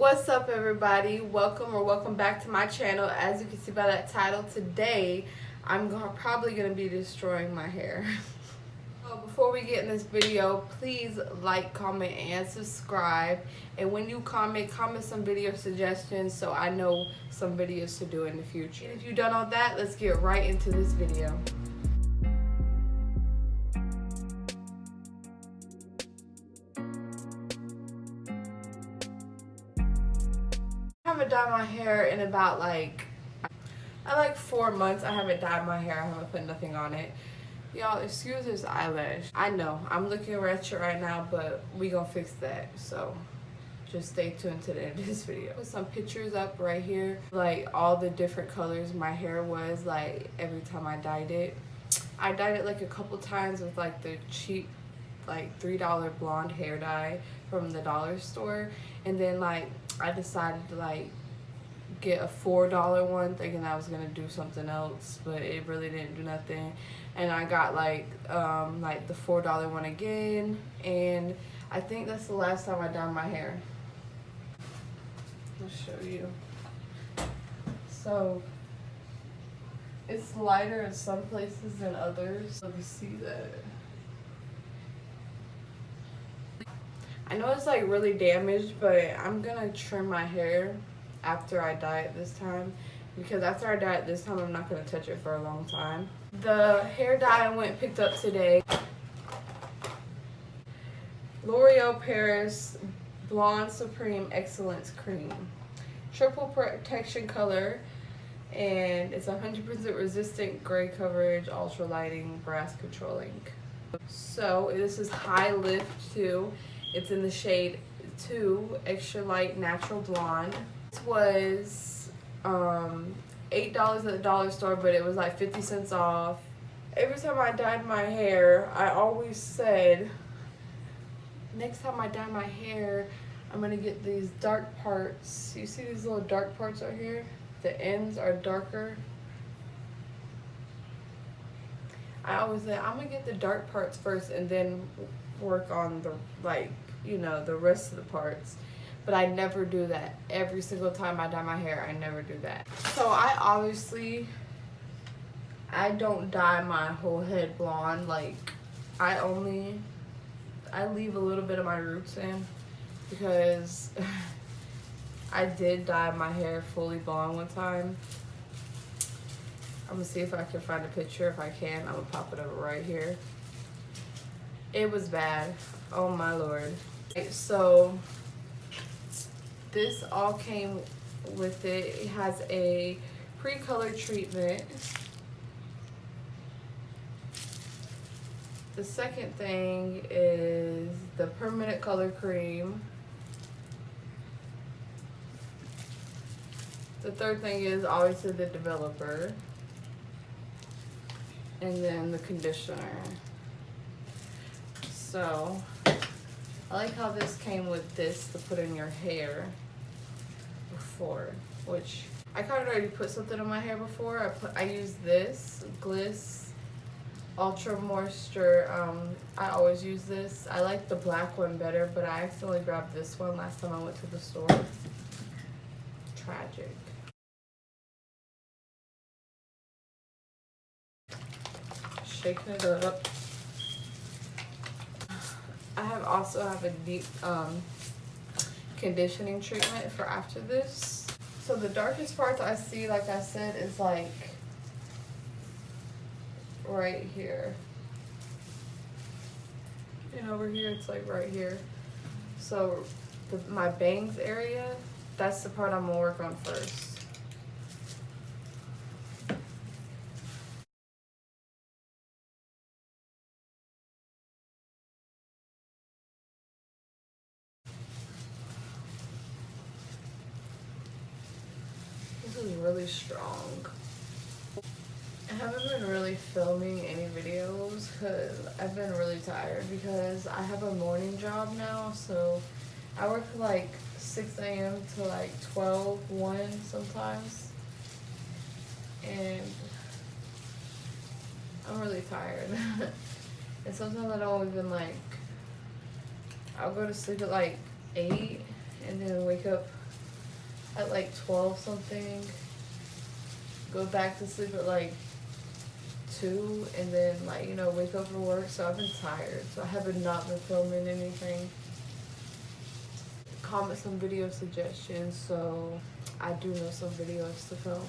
What's up, everybody? Welcome back to my channel. As you can see by that title, today I'm probably gonna be destroying my hair. So before we get in this video, please like, comment, and subscribe. And when you comment some video suggestions so I know some videos to do in the future. And if you've done all that, let's get right into this video. I haven't dyed my hair in about like 4 months. I haven't dyed my hair. I haven't put nothing on it. Y'all, excuse this eyelash. I know I'm looking ratchet right now, but we gonna fix that. So just stay tuned to the end of this video. Put some pictures up right here, like all the different colors my hair was like every time I dyed it. I dyed it like a couple times with like the cheap like $3 blonde hair dye from the dollar store, and then like I decided to like get a $4 one thinking I was gonna do something else, but it really didn't do nothing. And I got like the $4 one again, and I think that's the last time I dyed my hair. I'll show you. So it's lighter in some places than others. So you see that. I know it's like really damaged, but I'm gonna trim my hair after I dye it this time, because after I dye it this time I'm not gonna touch it for a long time. The hair dye I went and picked up today, L'Oreal Paris Blonde Supreme Excellence Cream, triple protection color, and it's 100% resistant, gray coverage, ultra lighting, brass controlling. So this is high lift too. It's in the shade 2 extra light natural blonde. This was $8 at the dollar store, but it was like 50 cents off. Every time I dyed my hair, I always said, next time I dye my hair, I'm gonna get these dark parts. You see these little dark parts right here? The ends are darker. I always say I'm gonna get the dark parts first and then work on the the rest of the parts. But I never do that. Every single time I dye my hair, I never do that. So I don't dye my whole head blonde. Like I leave a little bit of my roots in, because I did dye my hair fully blonde one time. I'm gonna see if I can find a picture. If I can, I'm gonna pop it over right here. It was bad. Oh my lord. So this all came with it. It has a pre-color treatment. The second thing is the permanent color cream. The third thing is obviously the developer. And then the conditioner. So I like how this came with this to put in your hair before, which I kind of already put something in my hair before. I used this Gliss Ultra Moisture. I always use this. I like the black one better, but I accidentally grabbed this one last time I went to the store. Tragic. Shaking it up. I also have a deep conditioning treatment for after this. So the darkest parts I see, like I said, is like right here. And over here, it's like right here. So my bangs area, that's the part I'm gonna work on first. This is really strong. I haven't been really filming any videos because I've been really tired, because I have a morning job now, so I work from like 6 a.m. to like 12, 1 sometimes, and I'm really tired. And sometimes I don't even like, I'll go to sleep at like 8 and then wake up at like 12 something, go back to sleep at like 2, and then like, you know, wake up for work. So I've been tired, so I haven't not been filming anything. Comment some video suggestions so I do know some videos to film.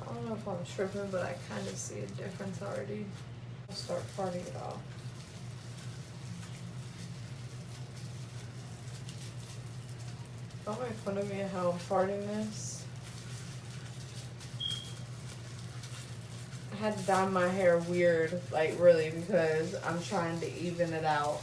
I don't know if I'm tripping, but I kind of see a difference already. I'll start farting it off. Don't make fun of me and how I'm farting this. I had to dye my hair weird, like really, because I'm trying to even it out.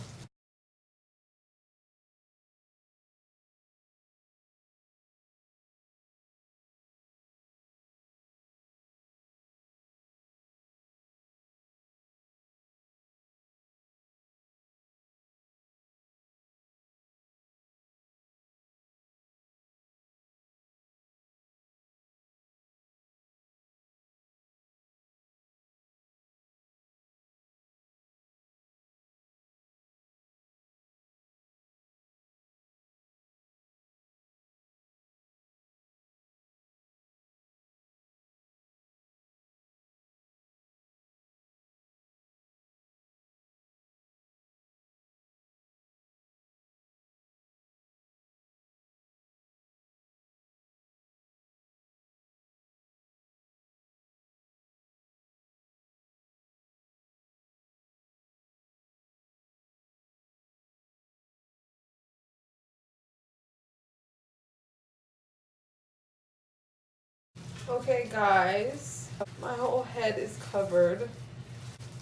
Okay guys, my whole head is covered,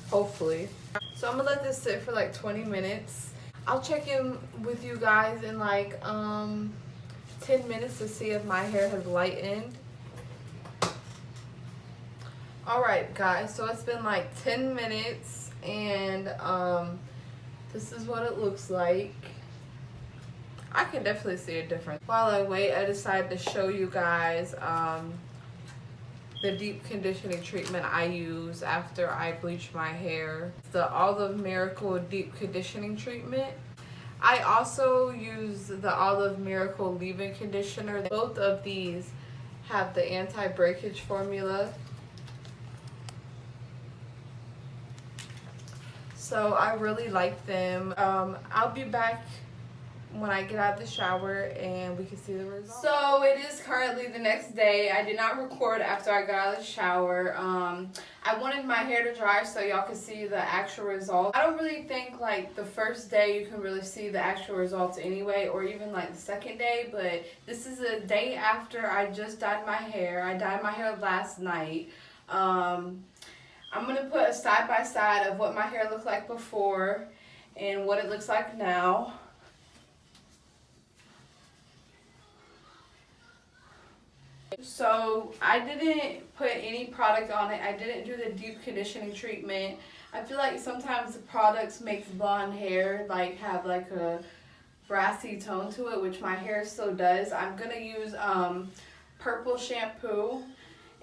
hopefully. So I'm gonna let this sit for like 20 minutes. I'll check in with you guys in like 10 minutes to see if my hair has lightened. Alright guys, so it's been like 10 minutes and this is what it looks like. I can definitely see a difference. While I wait, I decided to show you guys the deep conditioning treatment I use after I bleach my hair. The Olive Miracle Deep Conditioning Treatment. I also use the Olive Miracle Leave-In Conditioner. Both of these have the anti-breakage formula. So I really like them. I'll be back when I get out of the shower and we can see the results. So it is currently the next day. I did not record after I got out of the shower. I wanted my hair to dry so y'all could see the actual results. I don't really think like the first day you can really see the actual results anyway, or even like the second day, but this is a day after I just dyed my hair. I dyed my hair last night. I'm gonna put a side by side of what my hair looked like before and what it looks like now. So I didn't put any product on it. I didn't do the deep conditioning treatment. I feel like sometimes the products makes blonde hair like have like a brassy tone to it, which my hair still does. I'm gonna use purple shampoo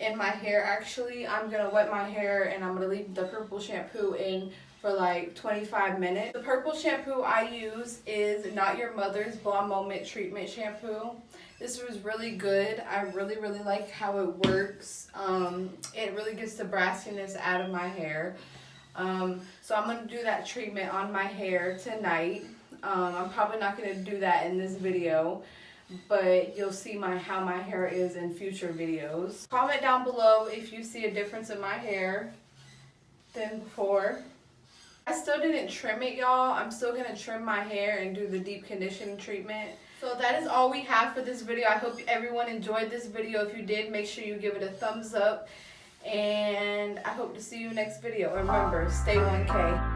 in my hair. Actually, I'm gonna wet my hair and I'm gonna leave the purple shampoo in for like 25 minutes. The purple shampoo I use is Not Your Mother's Blonde Moment Treatment Shampoo. This was really good. I really like how it works. It really gets the brassiness out of my hair. So I'm going to do that treatment on my hair tonight. I'm probably not going to do that in this video, but you'll see how my hair is in future videos. Comment down below if you see a difference in my hair than before. I still didn't trim it, y'all. I'm still going to trim my hair and do the deep conditioning treatment. So that is all we have for this video. I hope everyone enjoyed this video. If you did, make sure you give it a thumbs up. And I hope to see you next video. Remember, stay 1K.